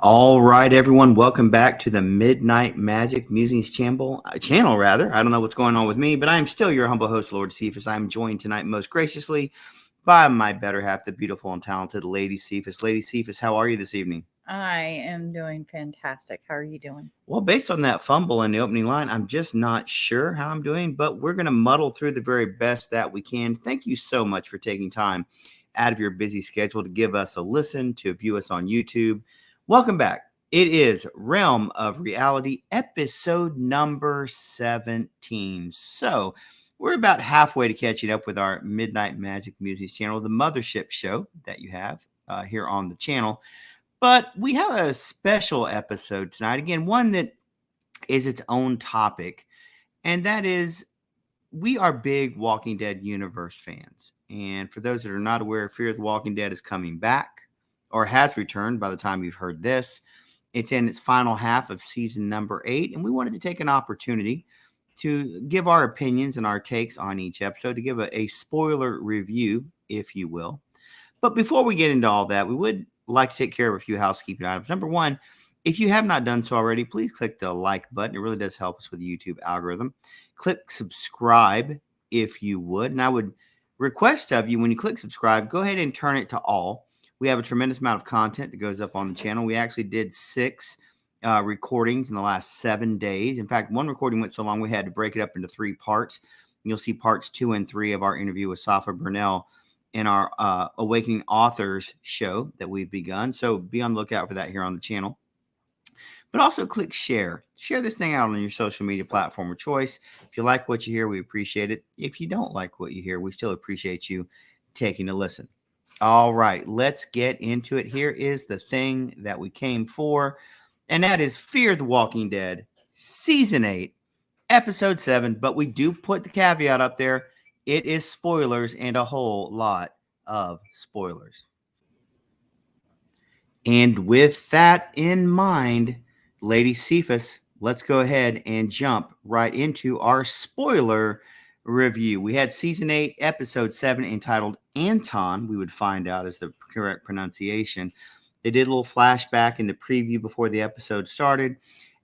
All right, everyone, welcome back to the Midnight Magic Musings channel rather. I don't know what's going on with me, but I am still your humble host, Lord Cephas. I am joined tonight most graciously by my better half, the beautiful and talented Lady Cephas. Lady Cephas, how are you this evening? I am doing fantastic. How are you doing? Well, based on that fumble in the opening line, I'm just not sure how I'm doing, but we're going to muddle through the very best that we can. Thank you so much for taking time out of your busy schedule to give us a listen, to view us on YouTube. Welcome back. It is Realm of Reality, episode number 17. So we're about halfway to catching up with our Midnight Magic Musings channel, the mothership show that you have here on the channel. But we have a special episode tonight. Again, one that is its own topic, and that is we are big Walking Dead universe fans. And for those that are not aware, Fear the Walking Dead is coming back or has returned by the time you've heard this. It's in its final half of season number 8, and we wanted to take an opportunity to give our opinions and our takes on each episode, to give a spoiler review, if you will. But before we get into all that, we would like to take care of a few housekeeping items. Number one, if you have not done so already, please click the like button. It really does help us with the YouTube algorithm. Click subscribe if you would. And I would request of you, when you click subscribe, go ahead and turn it to all. We have a tremendous amount of content that goes up on the channel. We actually did 6 recordings in the last 7 days. In fact, one recording went so long we had to break it up into 3 parts. You'll see parts 2 and 3 of our interview with Safa Burnell in our Awakening Authors show that we've begun. So be on the lookout for that here on the channel. But also click share. Share this thing out on your social media platform of choice. If you like what you hear, we appreciate it. If you don't like what you hear, we still appreciate you taking a listen. All right, let's get into it. Here is the thing that we came for, and that is Fear the Walking Dead, Season 8, Episode 7. But we do put the caveat up there. It is spoilers and a whole lot of spoilers. And with that in mind, Lady Cephas, let's go ahead and jump right into our spoiler review. We had season 8, episode 7, entitled Anton. We would find out is the correct pronunciation. They did a little flashback in the preview before the episode started.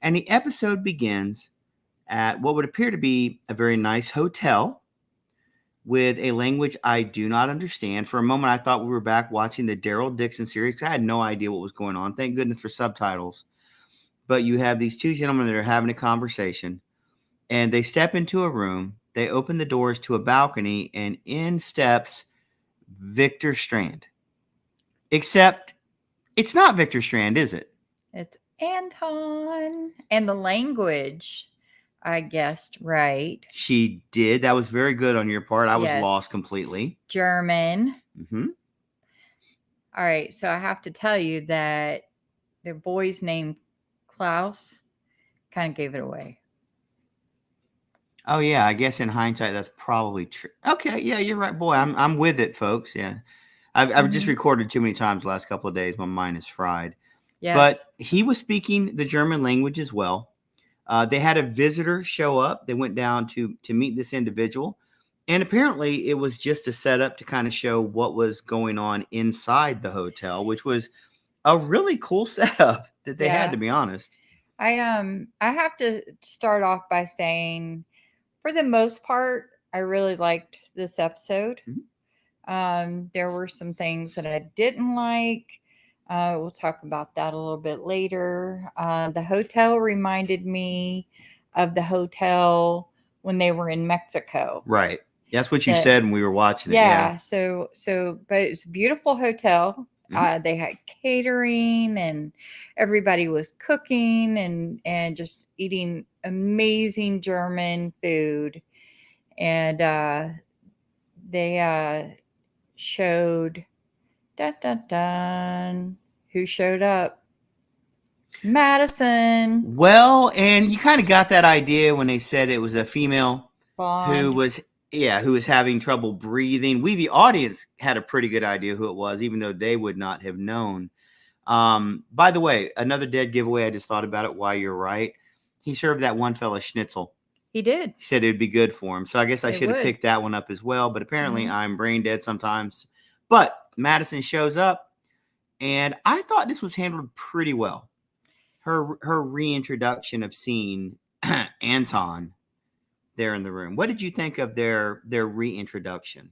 And the episode begins at what would appear to be a very nice hotel with a language I do not understand. For a moment, I thought we were back watching the Daryl Dixon series. I had no idea what was going on. Thank goodness for subtitles. But you have these 2 gentlemen that are having a conversation, and they step into a room. They open the doors to a balcony, and in steps Victor Strand. Except it's not Victor Strand, is it? It's Anton. And the language, I guessed right. She did. That was very good on your part. I was Yes. lost completely. German. Mm-hmm. All right. So I have to tell you that the boy's name, Klaus, kind of gave it away. Oh yeah, I guess in hindsight that's probably true. Okay, yeah, you're right, boy. I'm with it, folks. Yeah, I've just recorded too many times the last couple of days. My mind is fried. Yes. But he was speaking the German language as well. They had a visitor show up. They went down to meet this individual, and apparently it was just a setup to kind of show what was going on inside the hotel, which was a really cool setup that they had, to be honest. I have to start off by saying, for the most part, I really liked this episode. There were some things that I didn't like. We'll talk about that a little bit later. The hotel reminded me of the hotel when they were in Mexico. Right. That's what you said when we were watching it. Yeah. So, but it's a beautiful hotel. They had catering, and everybody was cooking and just eating amazing German food. And they showed who showed up. Madison. Well, and you kind of got that idea when they said it was a female Bond. who was having trouble breathing. We, the audience, had a pretty good idea who it was, even though they would not have known. By the way, another dead giveaway. I just thought about it while you're right. He served that one fella schnitzel. He did. He said it would be good for him. So I guess I should have picked that one up as well. But apparently I'm brain dead sometimes. But Madison shows up. And I thought this was handled pretty well. Her reintroduction of seeing Anton there in the room. What did you think of their reintroduction?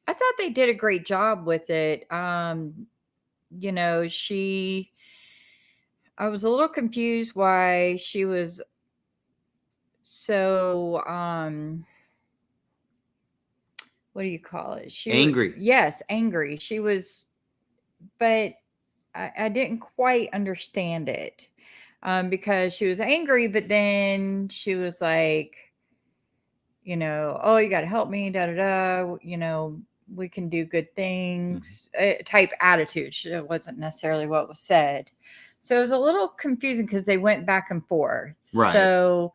I thought they did a great job with it. You know, I was a little confused why she was so what do you call it? Angry. Yes, angry. She was, but I didn't quite understand it. Because she was angry, but then she was like, oh, you got to help me, da da da. We can do good things, type attitude. It wasn't necessarily what was said. So it was a little confusing because they went back and forth. Right. So,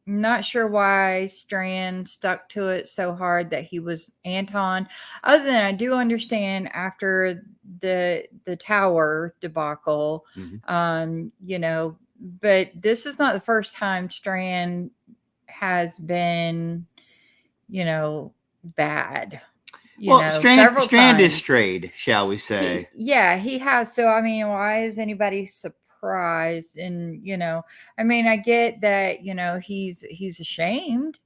not sure why Strand stuck to it so hard that he was Anton. Other than I do understand after the tower debacle, but this is not the first time Strand has been, bad. Strand Several is times. strayed, shall we say? He has. So I mean, why is anybody surprised? And I get that he's ashamed.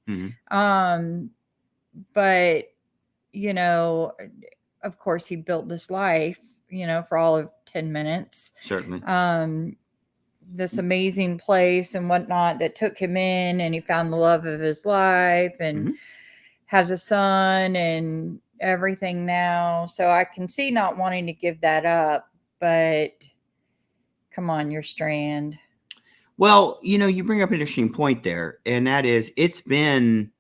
But of course, he built this life, for all of 10 minutes. Certainly. This amazing place and whatnot that took him in, and he found the love of his life and has a son and everything now. So I can see not wanting to give that up, but come on, you're Strand. Well, you bring up an interesting point there, and that is it's been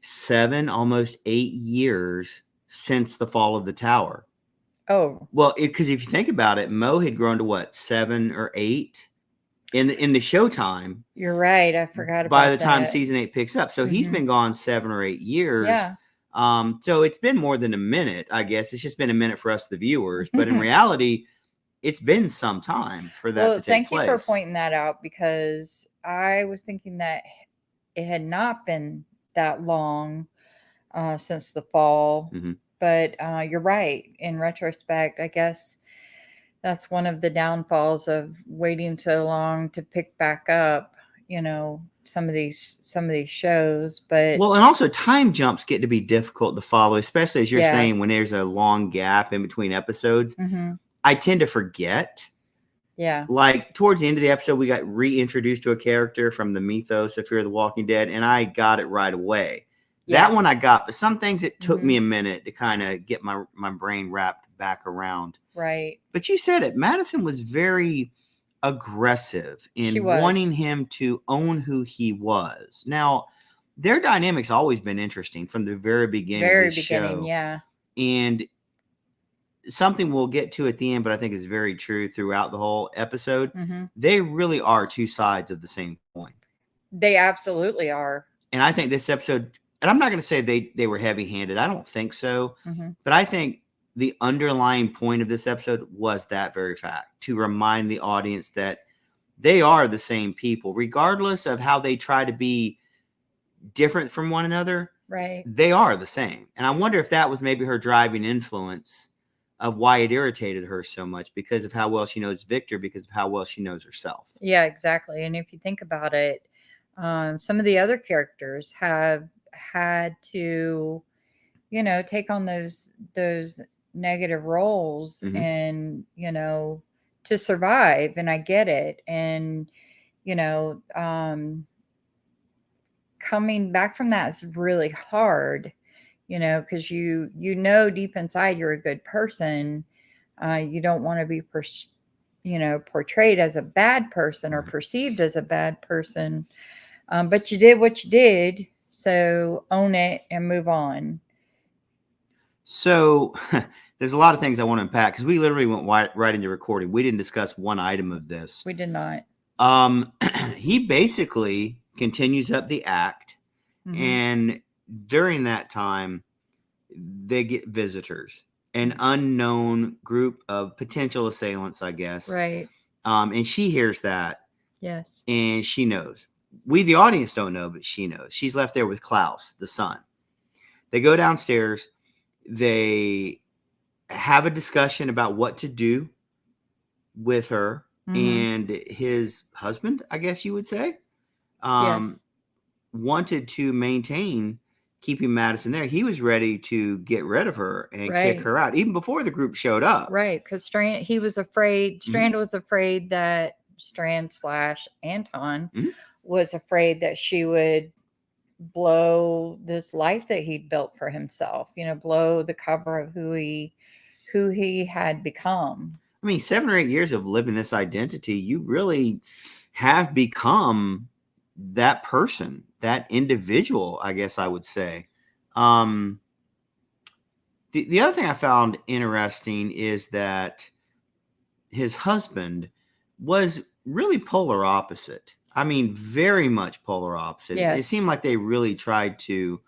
7, almost 8 years since the fall of the tower. Oh, well, because if you think about it, Mo had grown to what, 7 or 8 in the showtime. You're right. I forgot about by the time that. season 8 picks up. So he's been gone 7 or 8 years. Yeah. So it's been more than a minute, I guess. It's just been a minute for us, the viewers. But in reality, it's been some time for that to take place. Thank you for pointing that out, because I was thinking that it had not been that long since the fall. But you're right. In retrospect, I guess that's one of the downfalls of waiting so long to pick back up, some of these shows. But and also time jumps get to be difficult to follow, especially as you're saying, when there's a long gap in between episodes. I tend to forget. Yeah. Like towards the end of the episode, we got reintroduced to a character from the mythos of Fear of the Walking Dead, and I got it right away. That one I got, but some things it took me a minute to kind of get my brain wrapped back around. Right. But you said it. Madison was very aggressive in wanting him to own who he was. Now, their dynamic's always been interesting from the very beginning of the show. Yeah. And something we'll get to at the end, but I think is very true throughout the whole episode. They really are two sides of the same coin. They absolutely are. And I think this episode, and I'm not going to say they were heavy-handed. I don't think so. But I think the underlying point of this episode was that very fact, to remind the audience that they are the same people, regardless of how they try to be different from one another. Right. They are the same. And I wonder if that was maybe her driving influence of why it irritated her so much, because of how well she knows Victor, because of how well she knows herself. Yeah, exactly. And if you think about it, some of the other characters have had to, take on those negative roles and, to survive. And I get it. And, coming back from that is really hard, because deep inside you're a good person. You don't want to be portrayed as a bad person or perceived as a bad person. But you did what you did, so own it and move on. So there's a lot of things I want to unpack, because we literally went right into recording. We didn't discuss one item of this. We did not. He basically continues up the act, and during that time, they get visitors, an unknown group of potential assailants, I guess. Right. And she hears that. Yes. And she knows. We, the audience, don't know, but she knows. She's left there with Klaus, the son. They go downstairs. They have a discussion about what to do with her and his husband, I guess you would say, Yes. wanted to maintain keeping Madison there. He was ready to get rid of her and kick Right. her out even before the group showed up. Right. Because he was afraid, Mhm. Strand was afraid that Strand/Anton Mhm. was afraid that she would blow this life that he'd built for himself, blow the cover of who he had become. I mean, 7 or 8 years of living this identity, you really have become that person, that individual, I guess I would say. Um, the other thing I found interesting is that his husband was really polar opposite. I mean, very much polar opposite. It Yes. seemed like they really tried to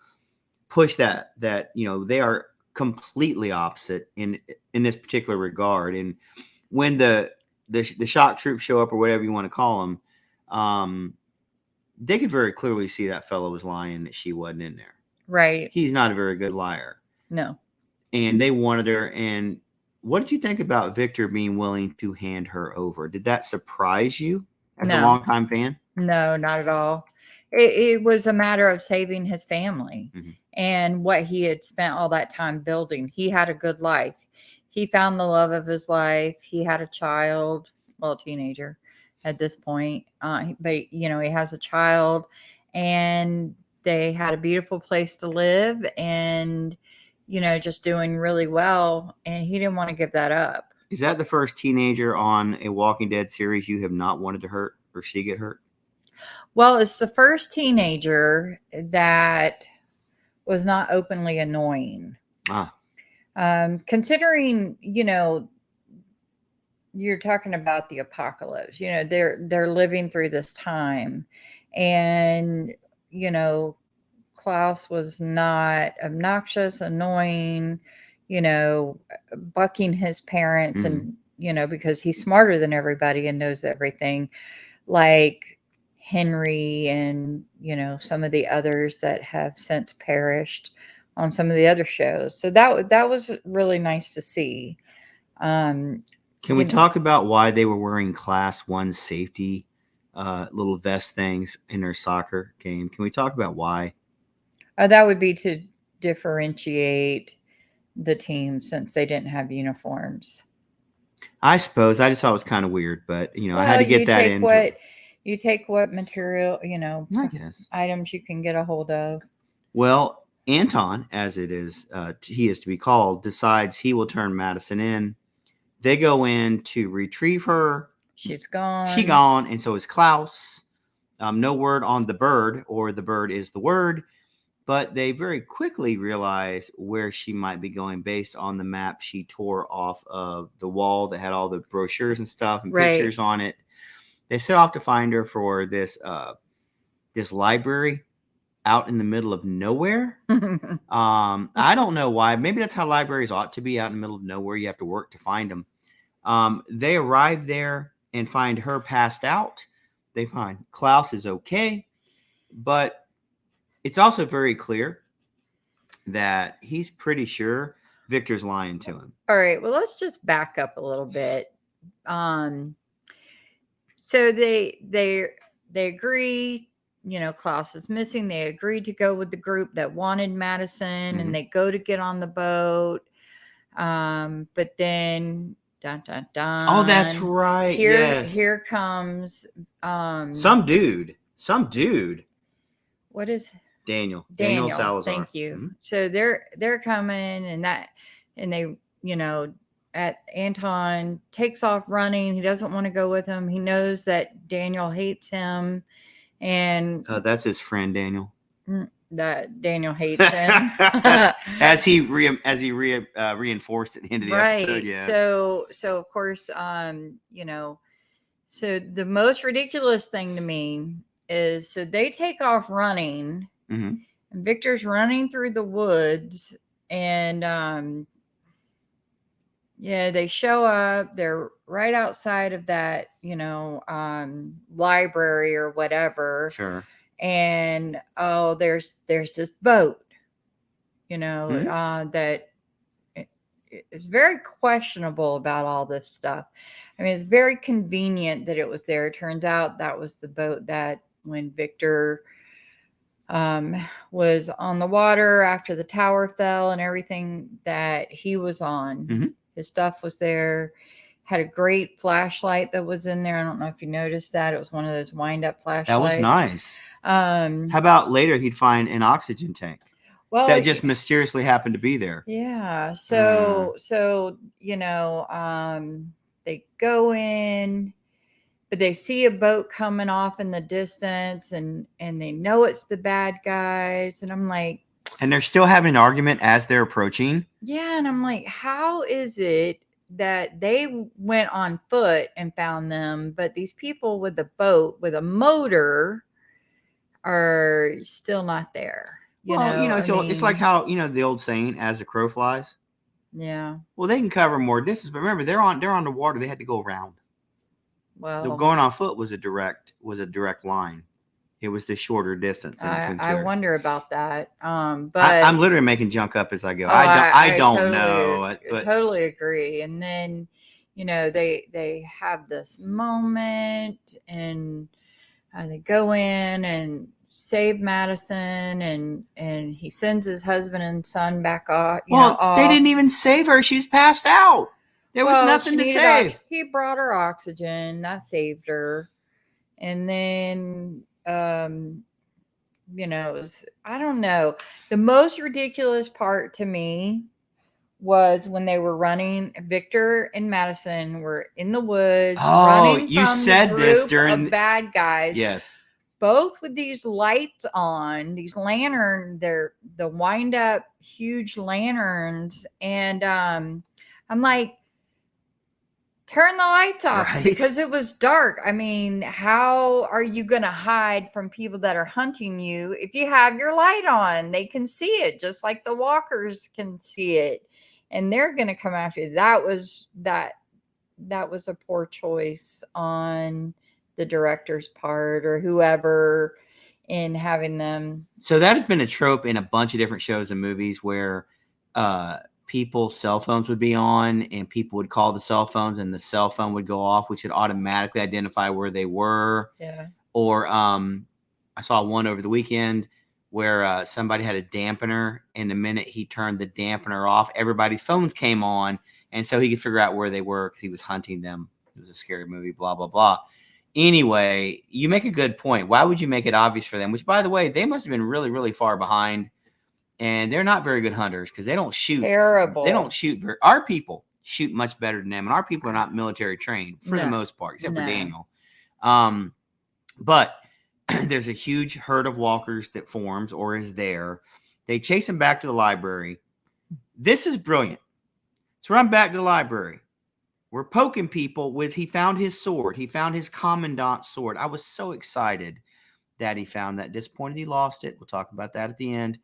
push that they are completely opposite in this particular regard. And when the shock troops show up or whatever you want to call them, they could very clearly see that fellow was lying, that she wasn't in there. Right. He's not a very good liar. No. And they wanted her. And what did you think about Victor being willing to hand her over? Did that surprise you as a No. longtime fan? No, not at all. It was a matter of saving his family and what he had spent all that time building. He had a good life. He found the love of his life. He had a child, well, a teenager at this point. But, he has a child, and they had a beautiful place to live and, just doing really well. And he didn't want to give that up. Is that the first teenager on a Walking Dead series you have not wanted to hurt or see get hurt? Well, it's the first teenager that was not openly annoying. Considering, you're talking about the apocalypse, they're living through this time, and, Klaus was not obnoxious, annoying, bucking his parents and, because he's smarter than everybody and knows everything, like Henry and, some of the others that have since perished on some of the other shows. So that was really nice to see. Can we talk about why they were wearing Class 1 safety little vest things in their soccer game? Can we talk about why? That would be to differentiate the team since they didn't have uniforms. I suppose. I just thought it was kind of weird, but I had to get that in. You take what material, I guess items you can get a hold of. Well, Anton, as it is, he is to be called, decides he will turn Madison in. They go in to retrieve her. She's gone. She gone, and so is Klaus. No word on the bird, or the bird is the word. But they very quickly realize where she might be going based on the map she tore off of the wall that had all the brochures and stuff and pictures on it. They set off to find her for this library out in the middle of nowhere. I don't know why. Maybe that's how libraries ought to be, out in the middle of nowhere. You have to work to find them. They arrive there and find her passed out. They find Klaus is okay, but it's also very clear that he's pretty sure Victor's lying to him. All right. Well, let's just back up a little bit. So they agree, Klaus is missing. They agreed to go with the group that wanted Madison, and they go to get on the boat. But then dun, dun, dun, oh, that's right. Here comes some dude. What is Daniel Salazar. Thank you. So they're coming, and they, at Anton takes off running. He doesn't want to go with him. He knows that Daniel hates him, and that's his friend Daniel. That Daniel hates him, as he reinforced at the end of the episode. Yeah. So of course, so the most ridiculous thing to me is, so they take off running. And Victor's running through the woods, and they show up. They're right outside of that, library or whatever. Sure. And there's this boat, that it's very questionable about all this stuff. I mean, it's very convenient that it was there. It turns out that was the boat that when Victor was on the water after the tower fell and everything that he was on. Mm-hmm. His stuff was there. Had a great flashlight that was in there. I don't know if you noticed that. It was one of those wind-up flashlights. That was nice. How about later he'd find an oxygen tank? Well, that just mysteriously happened to be there. Yeah. So they go in, but they see a boat coming off in the distance, and they know it's the bad guys. And I'm like, and they're still having an argument as they're approaching. Yeah, and I'm like, how is it that they went on foot and found them, but these people with a boat with a motor are still not there? So it's like how the old saying, "As the crow flies." Yeah. Well, they can cover more distance, but remember, they're on the water. They had to go around. Well, going on foot was a direct line. It was the shorter distance. I wonder about that. But I'm literally making junk up as I go. I don't totally know. But totally agree. And then, they have this moment, and they go in and save Madison, and he sends his husband and son back off. They didn't even save her. She's passed out. There was nothing to save. He brought her oxygen. That saved her. And then, I don't know. The most ridiculous part to me was when they were running. Victor and Madison were in the woods. Running you from said the this group during of bad guys. Yes. Both with these lights on, these lanterns. They're the wind up huge lanterns. And I'm like, turn the lights off, right? Because it was dark. I mean, how are you going to hide from people that are hunting you if you have your light on? They can see it just like the walkers can see it, and they're going to come after you. That was a poor choice on the director's part or whoever in having them. So that has been a trope in a bunch of different shows and movies where people's cell phones would be on and people would call the cell phones and the cell phone would go off, which would automatically identify where they were. Yeah. Or I saw one over the weekend where somebody had a dampener, and the minute he turned the dampener off, everybody's phones came on, and so he could figure out where they were because he was hunting them. It was a scary movie, blah, blah, blah. Anyway, you make a good point. Why would you make it obvious for them? Which, by the way, they must have been really, really far behind. And they're not very good hunters because they don't shoot. Terrible. They don't shoot. Our people shoot much better than them, and our people are not military trained for the most part, except for Daniel. But there's a huge herd of walkers that forms or is there. They chase him back to the library. This is brilliant. So run back to the library. We're poking people with, he found his sword. He found his commandant's sword. I was so excited that he found that. Disappointed he lost it. We'll talk about that at the end.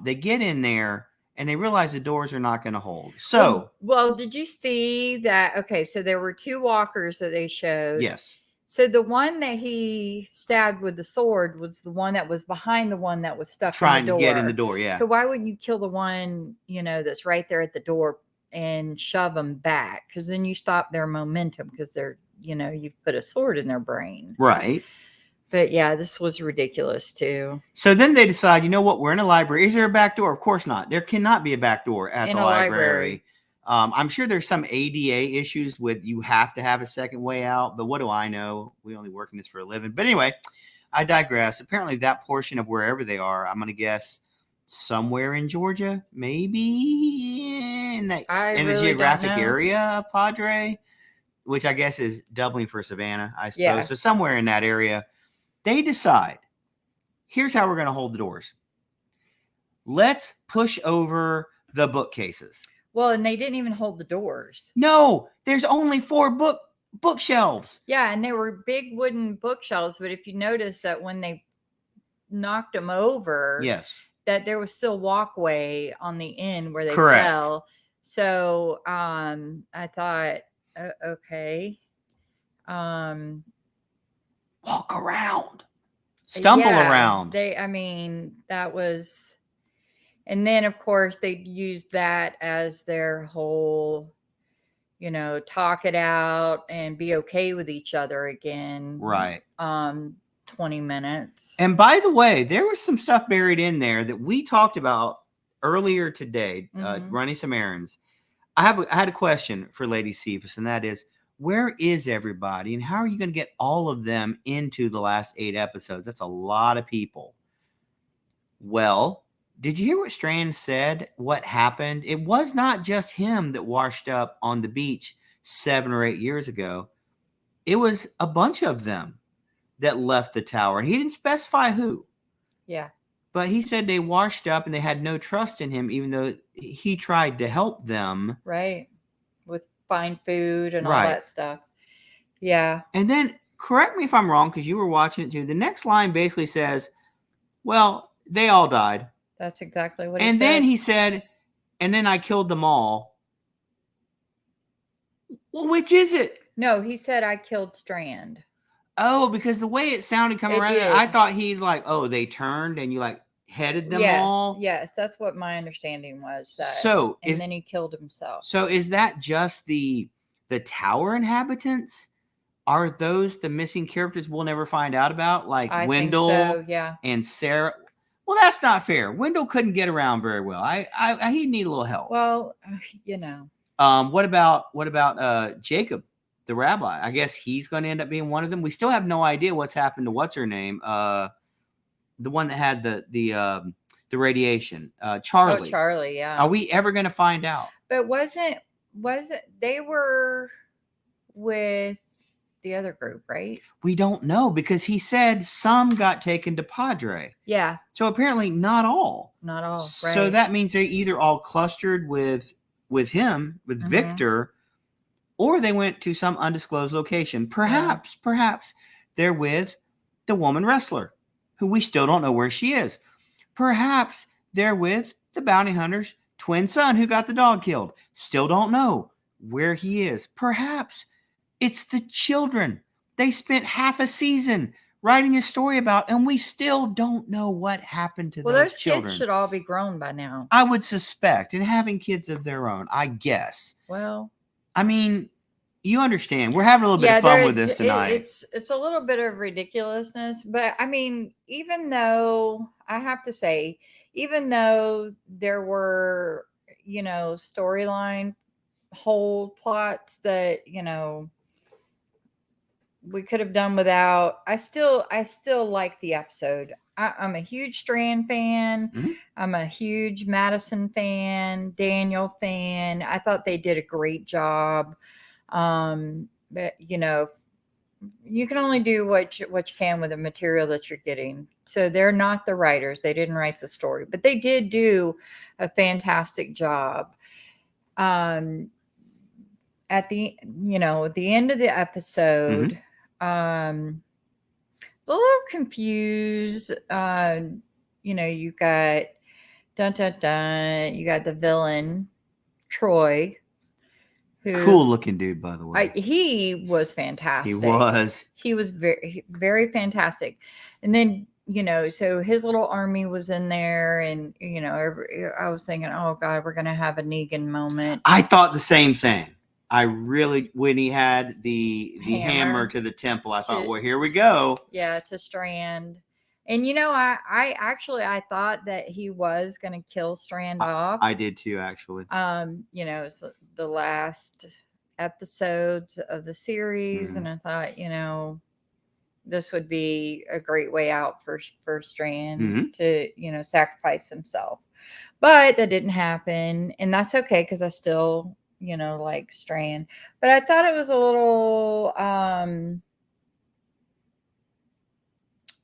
They get in there and they realize the doors are not going to hold. So, well, did you see that? Okay, so there were two walkers that they showed. Yes. So the one that he stabbed with the sword was the one that was behind the one that was stuck trying in the door. To get in the door. Yeah. So why wouldn't you kill the one, that's right there at the door and shove them back? Because then you stop their momentum because they're, you've put a sword in their brain. Right. But yeah, this was ridiculous too. So then they decide, you know what? We're in a library. Is there a back door? Of course not. There cannot be a back door at the library. I'm sure there's some ADA issues with you have to have a second way out. But what do I know? We only work in this for a living. But anyway, I digress. Apparently that portion of wherever they are, I'm going to guess somewhere in Georgia, maybe in the geographic area, Padre, which I guess is doubling for Savannah, I suppose. Yeah. So somewhere in that area. They decide, here's how we're going to hold the doors. Let's push over the bookcases. Well, and they didn't even hold the doors. No, there's only 4 bookshelves. Yeah, and they were big wooden bookshelves. But if you notice that when they knocked them over, yes, that there was still walkway on the end where they fell. So I thought, okay. Walk around, stumble around. That was, And then, of course, they used that as their whole, talk it out and be okay with each other again. Right. 20 minutes. And by the way, there was some stuff buried in there that we talked about earlier today, running some errands. I had a question for Lady Cephas, and that is, where is everybody, and how are you going to get all of them into the last 8 episodes? That's a lot of people. Well, did you hear what Strand said? What happened? It was not just him that washed up on the beach 7 or 8 years ago. It was a bunch of them that left the tower. He didn't specify who. Yeah. But he said they washed up and they had no trust in him, even though he tried to help them. Right. With find food and all that stuff. Yeah. And then, correct me if I'm wrong, because you were watching it too. The next line basically says, well, they all died. That's exactly what he said. And then he said, and then I killed them all. Well, which is it? No, he said I killed Strand. Oh, because the way it sounded coming around there, I thought he'd they turned and you headed them all. Yes, that's what my understanding was. That, then he killed himself. So is that just the tower inhabitants? Are those the missing characters we'll never find out about? Like I Wendell think so, yeah. And Sarah? Well, that's not fair. Wendell couldn't get around very well. He'd need a little help. Well, What about Jacob, the rabbi? I guess he's going to end up being one of them. We still have no idea what's happened to what's her name, the one that had the radiation, Charlie. Oh, Charlie, yeah. Are we ever going to find out? But wasn't they were with the other group, right? We don't know, because he said some got taken to Padre. Yeah. So apparently not all. Not all, right. So that means they're either all clustered with him, with Victor, or they went to some undisclosed location. Perhaps they're with the woman wrestler, who we still don't know where she is. Perhaps they're with the bounty hunter's twin son who got the dog killed. Still don't know where he is. Perhaps it's the children they spent half a season writing a story about, and we still don't know what happened to those children. Kids should all be grown by now. I would suspect, and having kids of their own, I guess. Well, I mean, you understand. We're having a little bit of fun with this tonight. It's a little bit of ridiculousness, but I mean, even though I have to say, even though there were, storyline whole plots that, we could have done without, I still like the episode. I'm a huge Strand fan. Mm-hmm. I'm a huge Madison fan, Daniel fan. I thought they did a great job. But you can only do what you can with the material that you're getting. So they're not the writers. They didn't write the story, but they did do a fantastic job. At the end of the episode, a little confused. You got you got the villain, Troy. Cool looking dude, by the way. He was fantastic. He was very, very fantastic. And then, so his little army was in there, and, I was thinking, oh God, we're going to have a Negan moment. I thought the same thing. I really, when he had the hammer to the temple, I thought, well, here we go. Yeah, to Strand. And, I thought that he was going to kill Strand off. I did too, actually. So the last episodes of the series, and I thought, this would be a great way out for Strand to, sacrifice himself. But that didn't happen, and that's okay, because I still, like Strand. But I thought it was a little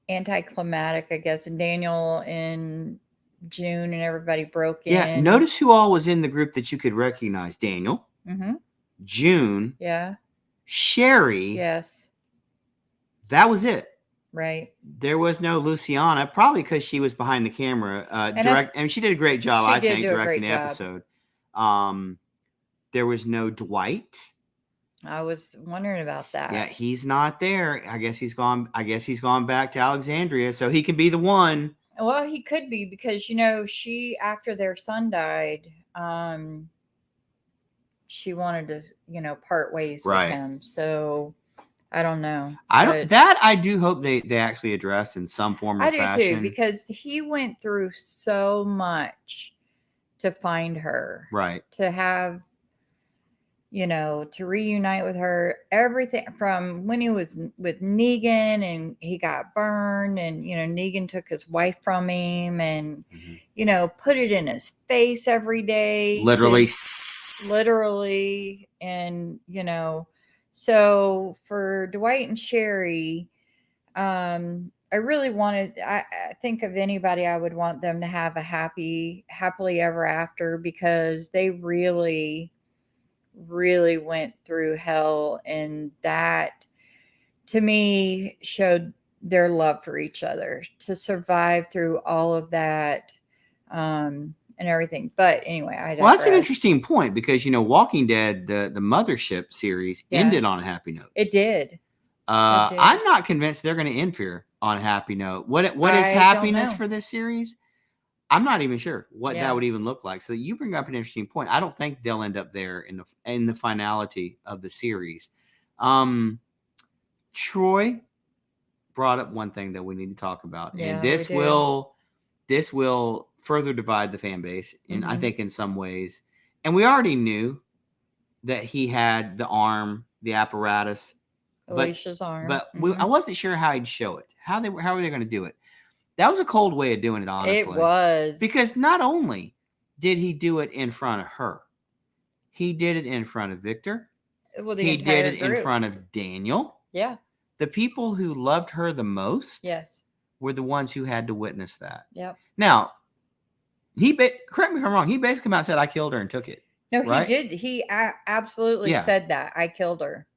anticlimactic, I guess. And Daniel and June and everybody broke in. Yeah, notice who all was in the group that you could recognize. Daniel. June. Yeah. Sherry. Yes. That was it. Right. There was no Luciana, probably because she was behind the camera. And she did a great job, I think, directing the episode. There was no Dwight. I was wondering about that. Yeah, he's not there. I guess he's gone back to Alexandria, so he can be the one. Well, he could be because she after their son died, she wanted to part ways with Right. him. So I don't know, I don't but that I do hope they actually address in some form or I do too fashion. because he went through so much to find her, Right. to have to reunite with her, everything from when he was with Negan and he got burned and, Negan took his wife from him and, put it in his face every day Literally. literally. And, so for Dwight and Sherry, I really wanted, I think of anybody, I would want them to have a happily ever after because they really went through hell, and that to me showed their love for each other to survive through all of that, and everything. But anyway, I Well, that's an digress. interesting point because Walking Dead, the Mothership series, Yeah. ended on a happy note. It did. I'm not convinced they're going to end here on a happy note. What is I don't happiness know. for this series? I'm not even sure what Yeah. that would even look like. So you bring up an interesting point. I don't think they'll end up there in the finality of the series. Troy brought up one thing that we need to talk about, Yeah, and we this do. will further divide the fan base, and I Mhm. think in some ways. And we already knew that he had the arm, the apparatus, Alicia's arm. I wasn't sure how he'd show it. How were they going to do it? That was a cold way of doing it, honestly. It was. Because not only did he do it in front of her, he did it in front of Victor. Well, the He entire did it in group. front of Daniel. Yeah. The people who loved her the most Yes. were the ones who had to witness that. Yep. Now, correct me if I'm wrong, he basically came out and said, I killed her and took it. No, right? he did. He absolutely said that. I killed her.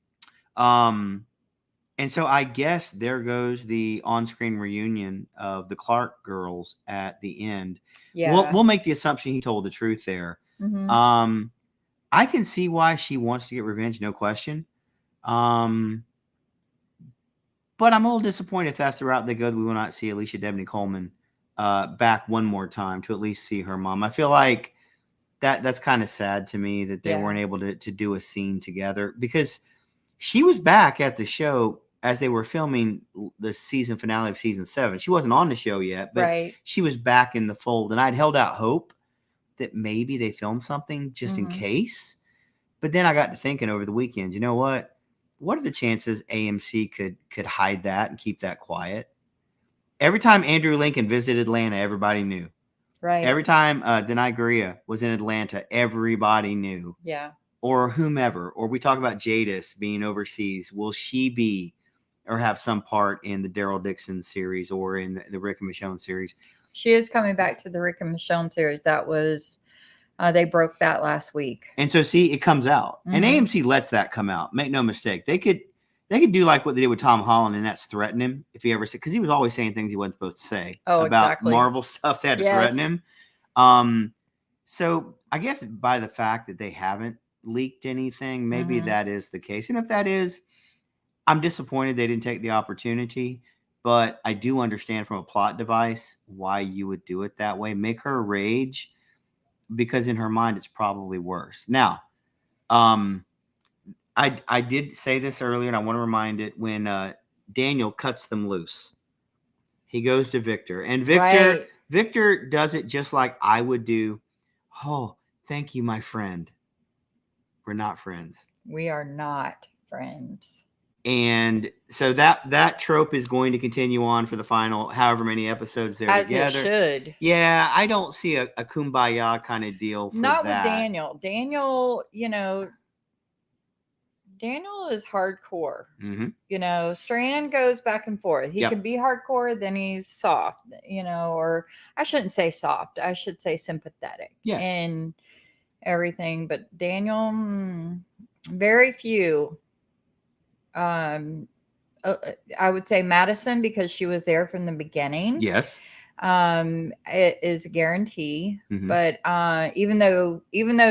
And so I guess there goes the on-screen reunion of the Clark girls at the end. Yeah. We'll make the assumption he told the truth there. Mhm. I can see why she wants to get revenge, no question. But I'm a little disappointed if that's the route they go, that we will not see Alicia Debney Coleman back one more time to at least see her mom. I feel like that's kind of sad to me that they weren't able to do a scene together, because she was back at the show as they were filming the season finale of season 7. She wasn't on the show yet, but she was back in the fold, and I'd held out hope that maybe they filmed something just in case. But then I got to thinking over the weekend, you know what? What are the chances AMC could hide that and keep that quiet? Every time Andrew Lincoln visited Atlanta, everybody knew. Right. Every time Denai Guerrilla was in Atlanta, everybody knew. Yeah. Or whomever. Or we talk about Jadis being overseas. Will she be or have some part in the Daryl Dixon series or in the Rick and Michonne series? She is coming back to the Rick and Michonne series. That was they broke that last week. And so see, it comes out. And AMC lets that come out. Make no mistake. They could do like what they did with Tom Holland, and that's threaten him if he ever said, because he was always saying things he wasn't supposed to say about Marvel stuff. They had to threaten him. So I guess by the fact that they haven't leaked anything, maybe that is the case. And if that is, I'm disappointed they didn't take the opportunity. But I do understand from a plot device why you would do it that way. Make her rage, because in her mind it's probably worse. Now, I did say this earlier, and I want to remind it, when Daniel cuts them loose, he goes to Victor, and Victor does it just like I would do. Oh, thank you, my friend. We're not friends. We are not friends. And so that trope is going to continue on for the final however many episodes they're together. As it should. Yeah, I don't see a kumbaya kind of deal for not that. With Daniel. Daniel is hardcore. Strand goes back and forth. He can be hardcore, then he's soft, or I shouldn't say soft. I should say sympathetic. Yes. And everything. But Daniel, very few. I would say Madison, because she was there from the beginning. Yes. It is a guarantee. But even though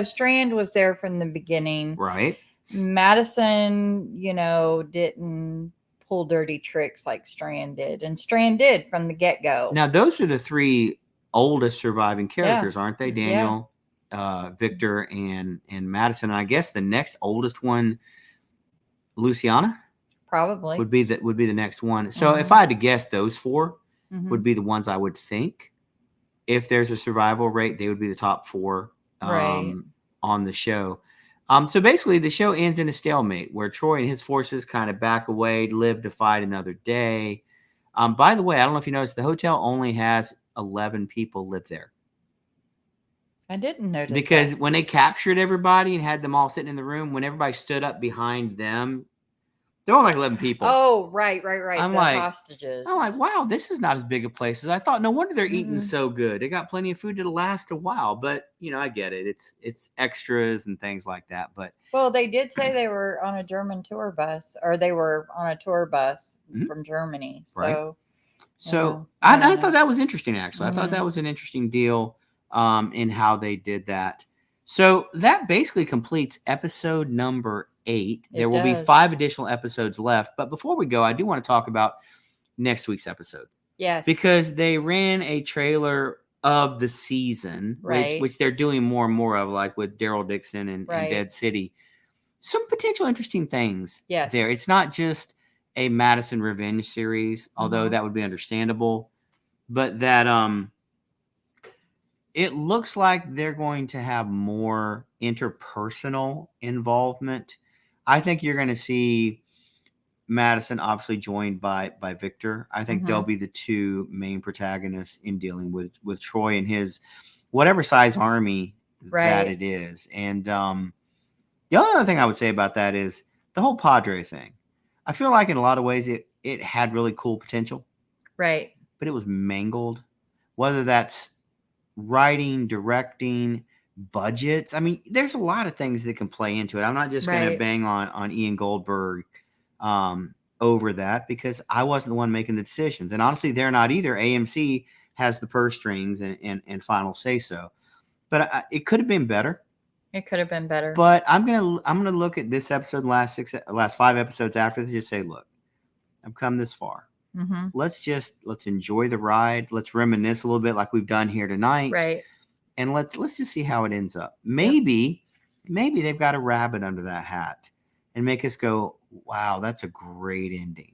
Strand was there from the beginning, right? Madison, didn't pull dirty tricks like Strand did, and Strand did from the get-go. Now, those are the 3 oldest surviving characters, aren't they? Yeah. Daniel, Victor, and Madison. And I guess the next oldest one, Luciana, Probably would be the next one. So if I had to guess, those 4 would be the ones I would think. If there's a survival rate, they would be the top 4 right. on the show. So basically, the show ends in a stalemate where Troy and his forces kind of back away, live to fight another day. By the way, I don't know if you noticed, the hotel only has 11 people live there. I didn't notice because that. when they captured everybody and had them all sitting in the room, when everybody stood up behind them, there were like 11 people. Oh, right. I'm the like, hostages. I'm like, wow, this is not as big a place as I thought. No wonder they're eating so good. They got plenty of food to last a while. But I get it. It's extras and things like that. But well, they did say they were on a German tour bus, or they were on a tour bus from Germany. So, right. So I thought that was interesting. Actually, I thought that was an interesting deal in how they did that. So that basically completes episode number 8. There will be 5 additional episodes left. But before we go, I do want to talk about next week's episode. Yes. Because they ran a trailer of the season, right. which they're doing more and more of, like with Daryl Dixon and Dead City. Some potential interesting things there. It's not just a Madison Revenge series, although that would be understandable. But that it looks like they're going to have more interpersonal involvement. I think you're going to see Madison obviously joined by Victor. I think they'll be the 2 main protagonists in dealing with Troy and his whatever size army that it is. And the only other thing I would say about that is the whole Padre thing. I feel like in a lot of ways it had really cool potential. Right. But it was mangled. Whether that's writing, directing, budgets. I mean, there's a lot of things that can play into it. I'm not just going to bang on Ian Goldberg over that, because I wasn't the one making the decisions. And honestly, they're not either. AMC has the purse strings and final say so. But it could have been better. It could have been better. But I'm gonna look at this episode, last 5 episodes after this, just say, look, I've come this far. Let's enjoy the ride. Let's reminisce a little bit like we've done here tonight. Right. And let's just see how it ends up. Maybe they've got a rabbit under that hat and make us go, wow, that's a great ending.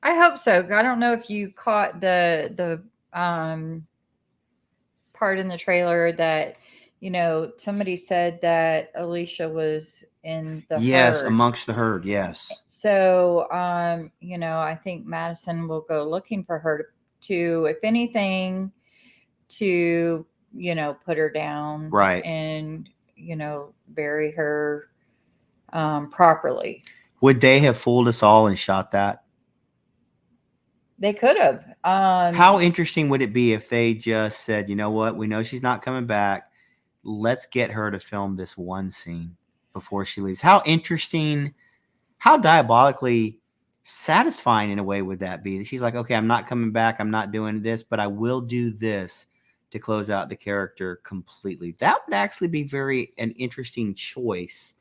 I hope so. I don't know if you caught the part in the trailer that somebody said that Alicia was in the herd. Amongst the herd. Yes. So I think Madison will go looking for her to if anything, to put her down, right, and bury her properly. Would they have fooled us all and shot that? They could have. How interesting would it be if they just said, you know what, we know she's not coming back, let's get her to film this one scene before she leaves? How interesting, how diabolically satisfying in a way would that be? She's like, okay, I'm not coming back, I'm not doing this, but I will do this to close out the character completely. That would actually be an interesting choice.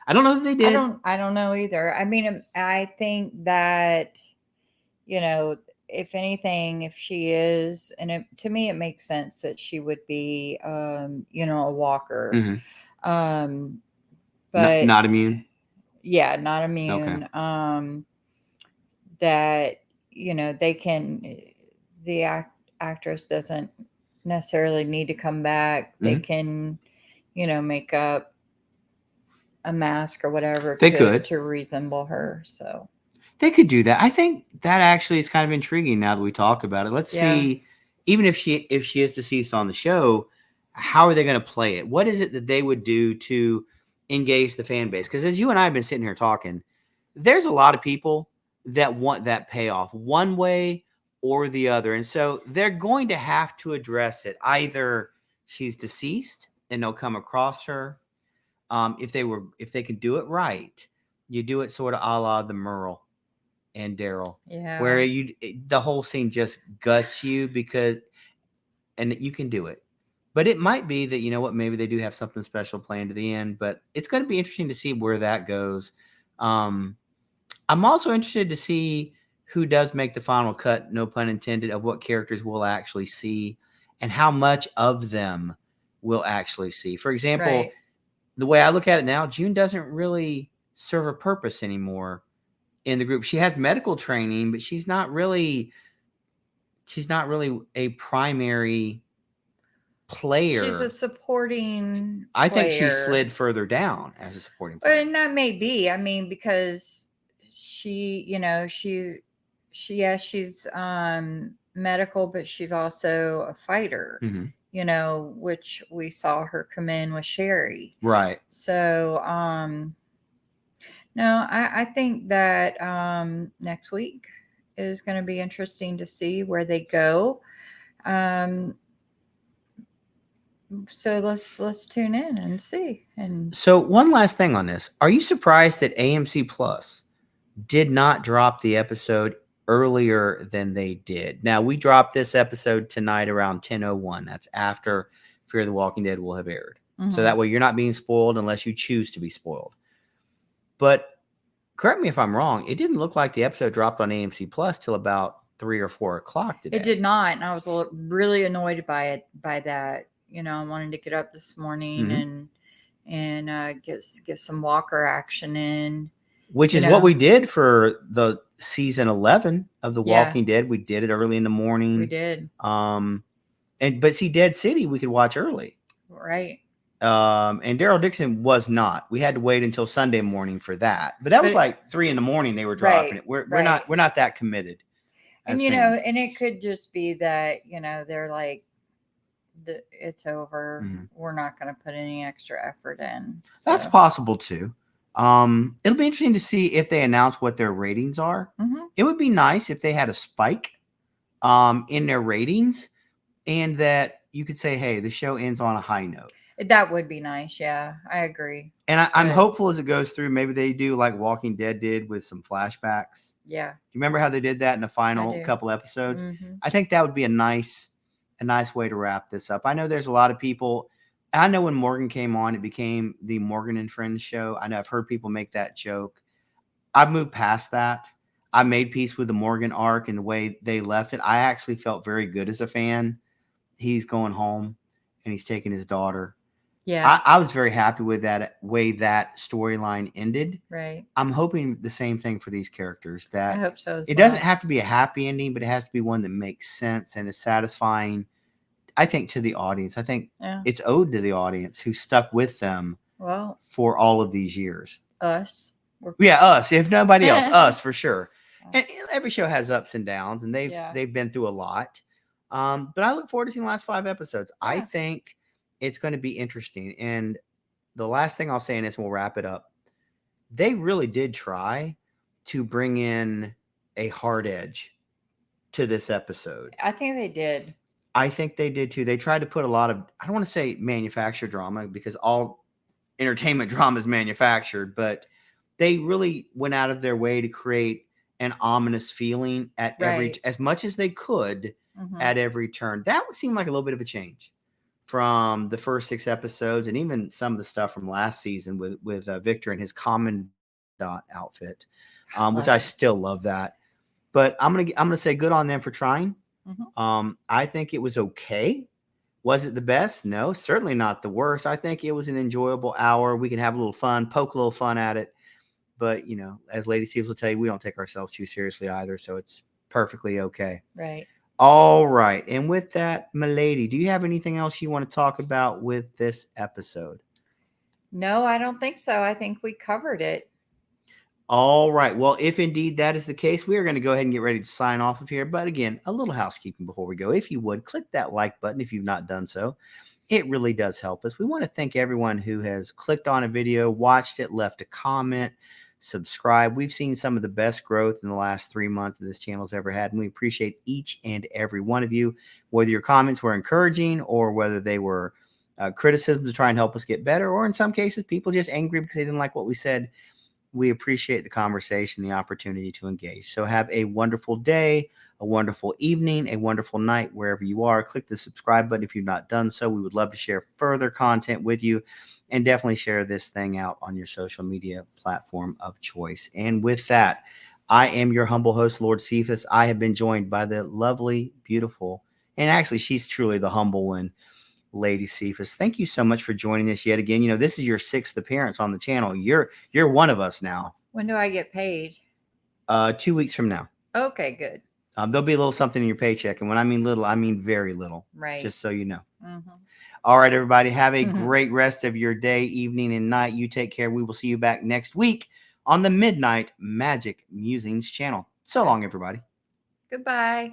I don't know that they did. I don't know either. I mean, I think that, if anything, if she is, and to me, it makes sense that she would be, a walker. But not immune. Yeah, not immune. Okay. That, they can, the actress doesn't necessarily need to come back. They can, make up a mask or whatever to resemble her. So they could do that. I think that actually is kind of intriguing now that we talk about it. Let's see, even if she is deceased on the show, how are they going to play it? What is it that they would do to engage the fan base? Because as you and I have been sitting here talking, there's a lot of people that want that payoff one way or the other. And so they're going to have to address it. Either she's deceased and they'll come across her. If they can do it right, you do it sort of a la the Merle and Daryl, where the whole scene just guts you and you can do it. But it might be that, maybe they do have something special planned to the end, but it's going to be interesting to see where that goes. I'm also interested to see who does make the final cut, no pun intended, of what characters we'll actually see and how much of them we'll actually see. For example, Right. the way I look at it now, June doesn't really serve a purpose anymore in the group. She has medical training, but she's not really a primary player. She's a supporting I player. think she slid further down as a supporting player. And that may be. I mean, because she, you know, she's medical, but she's also a fighter. Mm-hmm. You know, which we saw her come in with Sherry. Right. So, no, I think that next week is going to be interesting to see where they go. So let's tune in and see. And so one last thing on this: are you surprised that AMC Plus did not drop the episode earlier than they did? Now, we dropped this episode tonight around 10:01. That's after Fear the Walking Dead will have aired. mm-hmm. So that way you're not being spoiled unless you choose to be spoiled. But correct me if I'm wrong, it didn't look like the episode dropped on AMC Plus till about 3 or 4 o'clock today. It did not, and I was really annoyed by that. You know, I wanted to get up this morning mm-hmm. and get some Walker action in. Which is what we did for the season 11 of The Walking Dead. We did it early in the morning. We did. But see, Dead City we could watch early. Right. And Daryl Dixon was not. We had to wait until Sunday morning for that. But that was like 3 a.m. they were dropping it. We're not that committed. And you know, and it could just be that, you know, they're like, it's over. Mm-hmm. We're not going to put any extra effort in. So. That's possible too. It'll be interesting to see if they announce what their ratings are. Mm-hmm. It would be nice if they had a spike in their ratings and that you could say, hey, the show ends on a high note. That would be nice. Yeah, I agree. And I'm hopeful as it goes through, maybe they do like Walking Dead did with some flashbacks. Yeah. Do you remember how they did that in the final couple episodes? Mm-hmm. I think that would be a nice way to wrap this up. I know there's a lot of people. I know when Morgan came on, it became the Morgan and Friends show. I know I've heard people make that joke. I've moved past that. I made peace with the Morgan arc and the way they left it. I actually felt very good as a fan. He's going home and he's taking his daughter. Yeah. I was very happy with that way that storyline ended. Right. I'm hoping the same thing for these characters. That I hope so as it well. doesn't have to be a happy ending, but it has to be one that makes sense and is satisfying, I think, to the audience. I think it's owed to the audience who stuck with them for all of these years. Us. Us. If nobody else, us for sure. And every show has ups and downs, and they've been through a lot. But I look forward to seeing the last 5 episodes. Yeah. I think it's going to be interesting. And the last thing I'll say in this, and we'll wrap it up. They really did try to bring in a hard edge to this episode. I think they did. I think they did too. They tried to put a lot of, I don't want to say manufactured drama because all entertainment drama is manufactured, but they really went out of their way to create an ominous feeling at as much as they could at every turn. That would seem like a little bit of a change from the first 6 episodes and even some of the stuff from last season with Victor and his commandant outfit, which I still love that. But I'm gonna say good on them for trying. Mm-hmm. I think it was okay. Was it the best? No, certainly not the worst. I think it was an enjoyable hour. We can have a little fun, poke a little fun at it. But, you know, as Lady Steves will tell you, we don't take ourselves too seriously either. So it's perfectly okay. Right. All right. And with that, milady, do you have anything else you want to talk about with this episode? No, I don't think so. I think we covered it. All right. Well, if indeed that is the case, we are going to go ahead and get ready to sign off of here. But again, a little housekeeping before we go. If you would, click that like button if you've not done so. It really does help us. We want to thank everyone who has clicked on a video, watched it, left a comment, subscribe. We've seen some of the best growth in the last 3 months that this channel's ever had, and we appreciate each and every one of you, whether your comments were encouraging or whether they were criticisms to try and help us get better, or in some cases, people just angry because they didn't like what we said. We appreciate the conversation, the opportunity to engage. So have a wonderful day, a wonderful evening, a wonderful night, wherever you are. Click the subscribe button if you've not done so. We would love to share further content with you. and definitely share this thing out on your social media platform of choice. And with that, I am your humble host, Lord Cephas. I have been joined by the lovely, beautiful, and actually she's truly the humble one, Lady Cephas. Thank you so much for joining us yet again. This is your 6th appearance on the channel. You're one of us now. When do I get paid? 2 weeks from now. Okay, good. There'll be a little something in your paycheck. And when I mean little, I mean very little. Right. Just so you know. Mm-hmm. All right, everybody. Have a great rest of your day, evening, and night. You take care. We will see you back next week on the Midnight Magic Musings channel. So long, everybody. Goodbye.